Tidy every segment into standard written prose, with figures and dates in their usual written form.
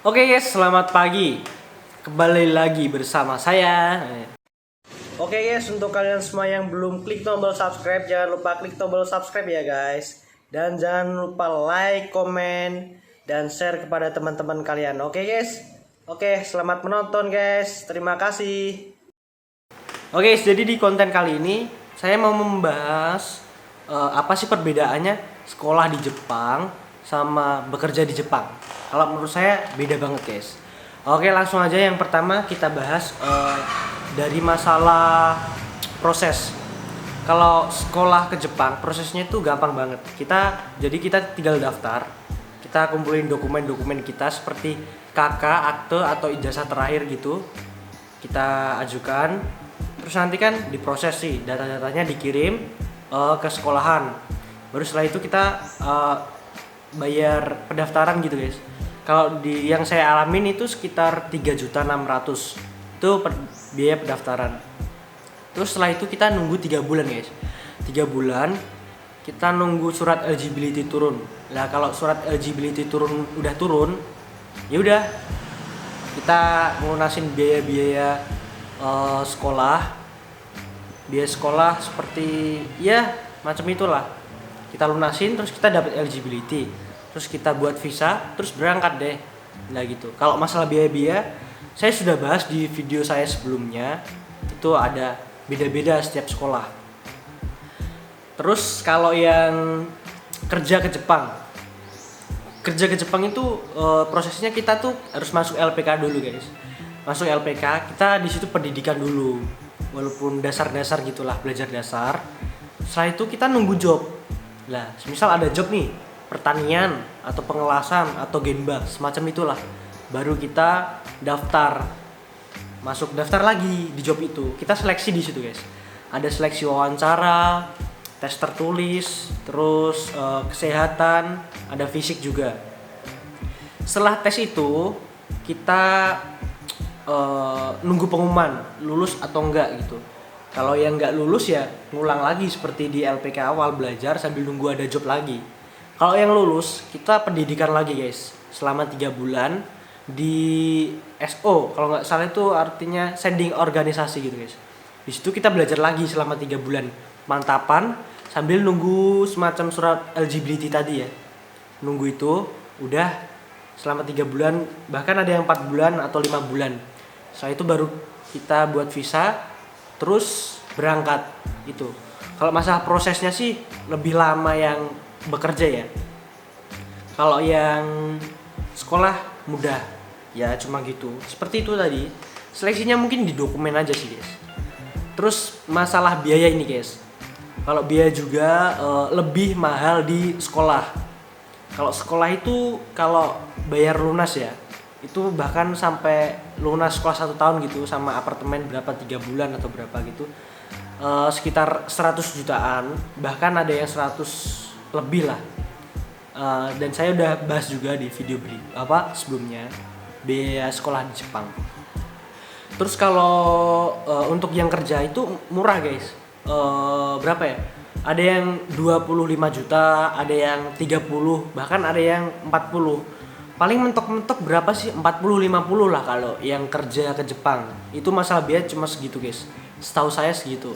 Oke guys, selamat pagi. Kembali lagi bersama saya. Oke guys, untuk kalian semua yang belum klik tombol subscribe, jangan lupa klik tombol subscribe ya guys. Dan jangan lupa like, komen, dan share kepada teman-teman kalian. Oke guys. Oke, selamat menonton guys. Terima kasih. Oke guys, jadi di konten kali ini saya mau membahas apa sih perbedaannya sekolah di Jepang sama bekerja di Jepang. Kalau menurut saya beda banget guys. Oke, langsung aja yang pertama kita bahas dari masalah proses. Kalau sekolah ke Jepang prosesnya itu gampang banget. Kita tinggal daftar, kita kumpulin dokumen-dokumen kita seperti KK, akte atau ijazah terakhir gitu. Kita ajukan, terus nanti kan diproses sih, data-datanya dikirim ke sekolahan. Baru setelah itu kita bayar pendaftaran gitu guys. Kalau yang saya alamin itu sekitar 3.600.000 itu biaya pendaftaran. Terus setelah itu kita nunggu 3 bulan guys. 3 bulan kita nunggu surat eligibility turun. Nah kalau surat eligibility udah turun, ya udah kita ngelunasin biaya-biaya sekolah. Biaya sekolah seperti ya macam itulah. Kita lunasin, terus kita dapat eligibility, terus kita buat visa, terus berangkat deh. Nah gitu. Kalau masalah biaya-biaya, saya sudah bahas di video saya sebelumnya. Itu ada beda-beda setiap sekolah. Terus kalau yang kerja ke Jepang itu prosesnya kita tuh harus masuk LPK dulu guys. Masuk LPK, kita di situ pendidikan dulu. Walaupun dasar-dasar gitulah, belajar dasar. Setelah itu kita nunggu job. Lah, misal ada job nih, pertanian atau pengelasan atau genba, semacam itulah. Baru kita daftar. Masuk daftar lagi di job itu. Kita seleksi di situ, guys. Ada seleksi wawancara, tes tertulis, terus kesehatan, ada fisik juga. Setelah tes itu, kita nunggu pengumuman lulus atau enggak gitu. Kalau yang nggak lulus ya ngulang lagi seperti di LPK awal, belajar sambil nunggu ada job lagi. Kalau yang lulus, kita pendidikan lagi guys selama 3 bulan di SO. Kalau nggak salah itu artinya sending organisasi gitu guys. Di situ kita belajar lagi selama 3 bulan mantapan sambil nunggu semacam surat eligibility tadi ya. Nunggu itu udah selama 3 bulan, bahkan ada yang 4 bulan atau 5 bulan. Setelah itu baru kita buat visa, terus berangkat gitu. Kalau masalah prosesnya sih lebih lama yang bekerja ya. Kalau yang sekolah mudah, ya cuma gitu. Seperti itu tadi. Seleksinya mungkin di dokumen aja sih guys. Terus masalah biaya ini guys. Kalau biaya juga lebih mahal di sekolah. Kalau sekolah itu kalau bayar lunas ya, itu bahkan sampai lunas sekolah 1 tahun gitu sama apartemen berapa 3 bulan atau berapa gitu, sekitar 100 jutaan, bahkan ada yang 100 lebih lah. Dan saya udah bahas juga di video sebelumnya biaya sekolah di Jepang. Terus kalau untuk yang kerja itu murah guys. Berapa ya? Ada yang 25 juta, ada yang 30, bahkan ada yang 40. Paling mentok-mentok berapa sih? 40-50 lah kalau yang kerja ke Jepang. Itu masalah biaya cuma segitu guys. Setahu saya segitu.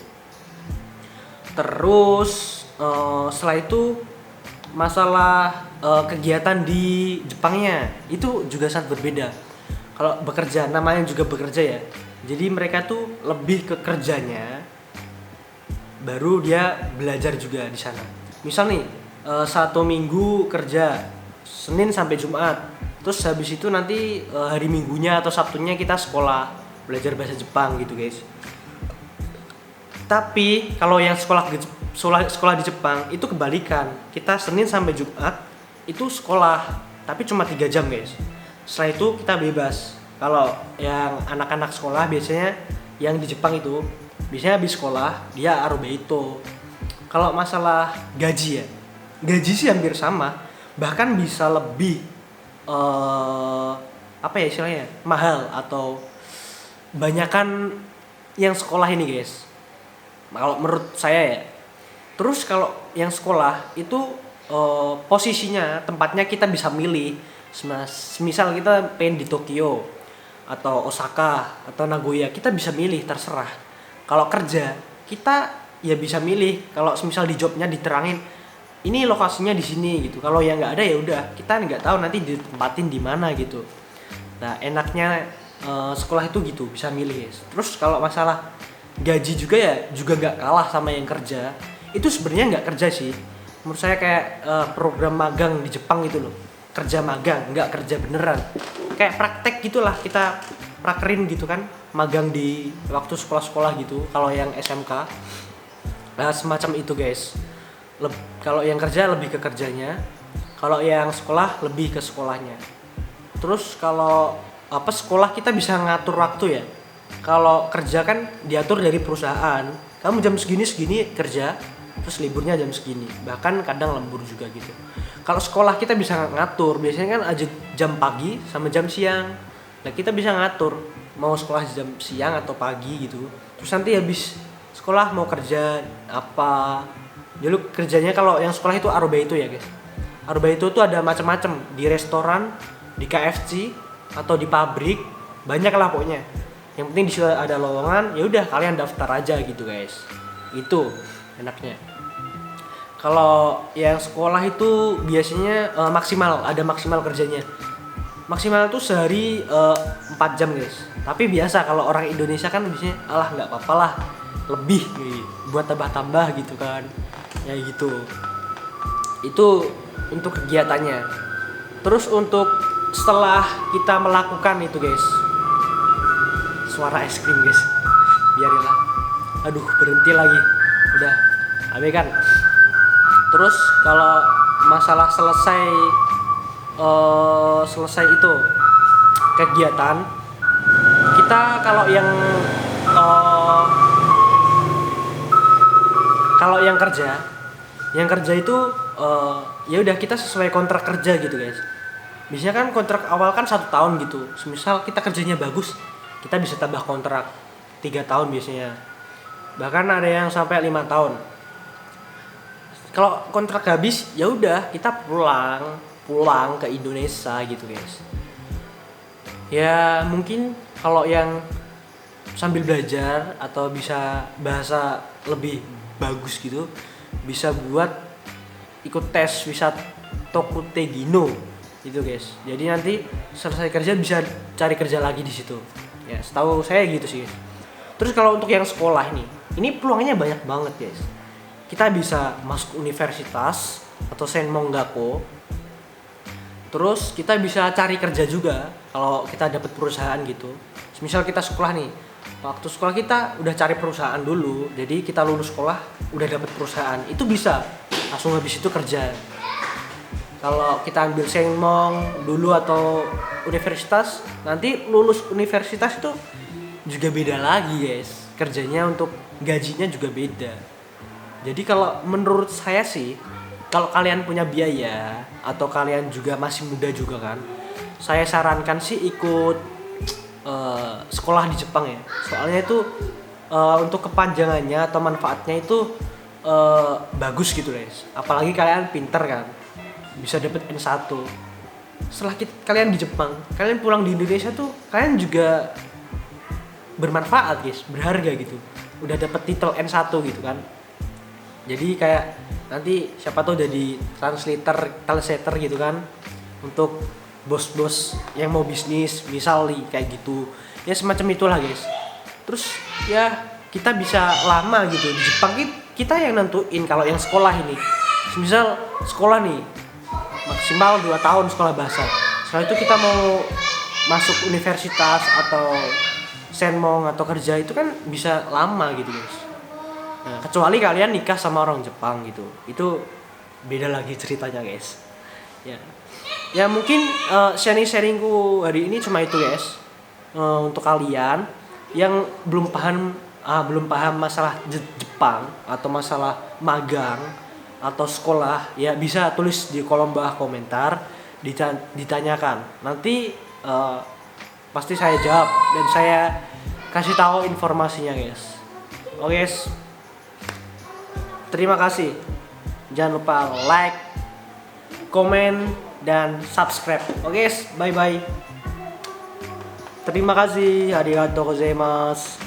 Terus setelah itu masalah kegiatan di Jepangnya itu juga sangat berbeda. Kalau bekerja, namanya juga bekerja ya. Jadi mereka tuh lebih ke kerjanya, baru dia belajar juga di sana. Misal nih 1 minggu kerja Senin sampai Jumat. Terus habis itu nanti hari Minggunya atau Sabtunya kita sekolah belajar bahasa Jepang gitu guys. Tapi kalau yang sekolah di Jepang itu kebalikan. Kita Senin sampai Jumat itu sekolah, tapi cuma 3 jam guys. Setelah itu kita bebas. Kalau yang anak-anak sekolah biasanya yang di Jepang itu biasanya habis sekolah dia arubeito. Kalau masalah gaji ya, gaji sih hampir sama. Bahkan bisa lebih istilahnya mahal atau banyakan yang sekolah ini guys. Kalau menurut saya ya. Terus kalau yang sekolah itu posisinya, tempatnya kita bisa milih Misal kita pengen di Tokyo atau Osaka atau Nagoya, kita bisa milih terserah. Kalau kerja kita ya bisa milih, kalau misal di jobnya diterangin ini lokasinya di sini gitu. Kalau yang nggak ada ya udah, kita nggak tahu nanti ditempatin di mana gitu. Nah enaknya sekolah itu gitu, bisa milih. Terus kalau masalah gaji juga ya juga nggak kalah sama yang kerja. Itu sebenarnya nggak kerja sih, menurut saya kayak program magang di Jepang gitu loh, kerja magang, nggak kerja beneran, kayak praktek gitulah, kita prakerin gitu kan, magang di waktu sekolah-sekolah gitu kalau yang SMK. Nah semacam itu guys. Kalau yang kerja lebih ke kerjanya, kalau yang sekolah lebih ke sekolahnya. Terus kalau sekolah kita bisa ngatur waktu ya. Kalau kerja kan diatur dari perusahaan, kamu jam segini kerja, terus liburnya jam segini, bahkan kadang lembur juga gitu. Kalau sekolah kita bisa ngatur, biasanya kan aja jam pagi sama jam siang. Nah kita bisa ngatur mau sekolah jam siang atau pagi gitu. Terus nanti habis sekolah mau kerja apa. Dulu kerjanya kalau yang sekolah itu aroba itu ya guys. Aroba itu tuh ada macam-macam, di restoran, di KFC atau di pabrik, banyak lah pokoknya. Yang penting di situ ada lowongan, ya udah kalian daftar aja gitu guys. Itu enaknya. Kalau yang sekolah itu biasanya maksimal, ada maksimal kerjanya. Maksimal itu sehari 4 jam guys. Tapi biasa kalau orang Indonesia kan biasanya alah nggak apa-apa lah, lebih nih, buat tambah-tambah gitu kan. Ya gitu. Itu untuk kegiatannya. Terus untuk setelah kita melakukan itu guys, suara es krim guys, biarinlah. Aduh berhenti lagi, udah abaikan. Terus kalau masalah selesai itu kegiatan kita, kalau yang kerja itu ya udah kita sesuai kontrak kerja gitu guys. Biasanya kan kontrak awal kan 1 tahun gitu. Misal kita kerjanya bagus, kita bisa tambah kontrak 3 tahun biasanya. Bahkan ada yang sampai 5 tahun. Kalau kontrak habis, ya udah kita pulang ke Indonesia gitu guys. Ya mungkin kalau yang sambil belajar atau bisa bahasa lebih bagus gitu, bisa buat ikut tes Wisata Tokutegino gitu guys. Jadi nanti selesai kerja bisa cari kerja lagi di situ. Ya, setahu saya gitu sih. Terus kalau untuk yang sekolah ini peluangnya banyak banget guys. Kita bisa masuk universitas atau Senmong Gakko. Terus kita bisa cari kerja juga kalau kita dapat perusahaan gitu. Misal kita sekolah nih, waktu sekolah kita udah cari perusahaan dulu. Jadi kita lulus sekolah udah dapat perusahaan, itu bisa langsung habis itu kerja. Kalau kita ambil Senmong dulu atau universitas, nanti lulus universitas itu juga beda lagi guys. Kerjanya untuk gajinya juga beda. Jadi kalau menurut saya sih, kalau kalian punya biaya atau kalian juga masih muda juga kan, saya sarankan sih ikut sekolah di Jepang ya. Soalnya itu untuk kepanjangannya atau manfaatnya itu bagus gitu guys. Apalagi kalian pinter kan, bisa dapet N1. Setelah kalian di Jepang, kalian pulang di Indonesia tuh kalian juga bermanfaat guys, berharga gitu. Udah dapet titel N1 gitu kan. Jadi kayak nanti siapa tahu jadi translator gitu kan, untuk bos-bos yang mau bisnis misal nih kayak gitu. Ya semacam itulah guys. Terus ya kita bisa lama gitu di Jepang, kita yang nentuin kalau yang sekolah ini. Misal sekolah nih maksimal 2 tahun sekolah bahasa. Setelah itu kita mau masuk universitas atau Senmong atau kerja, itu kan bisa lama gitu guys. Nah, kecuali kalian nikah sama orang Jepang gitu, itu beda lagi ceritanya guys. Ya mungkin sharingku hari ini cuma itu guys. Untuk kalian yang belum paham masalah Jepang atau masalah magang atau sekolah, ya bisa tulis di kolom bawah komentar, ditanyakan. Nanti pasti saya jawab dan saya kasih tahu informasinya guys. Oke guys. Terima kasih. Jangan lupa like, komen, dan subscribe. Oke guys, bye bye. Terima kasih, arigatou gozaimasu.